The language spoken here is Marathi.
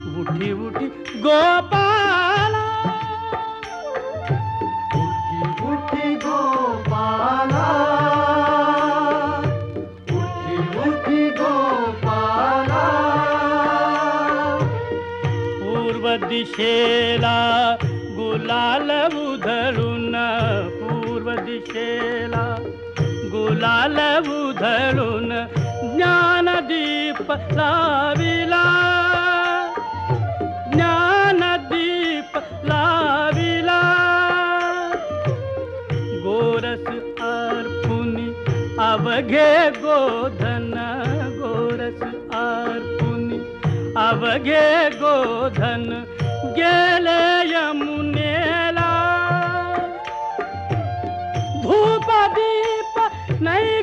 उठी उठी गोपाला, उठी उठी गोपाला, उठी उठी गोपाला, पूर्व दिशेला गुलाल उधळून, पूर्व दिशेला गुलाल उधळून ज्ञानदीप लाविला, ज्ञानदीप लाविला. गोरस अर्पुनी अवघे गोधन, गोरस अर्पुनी अवघे गोधन गेले यमुनेला. धूप दीप नाही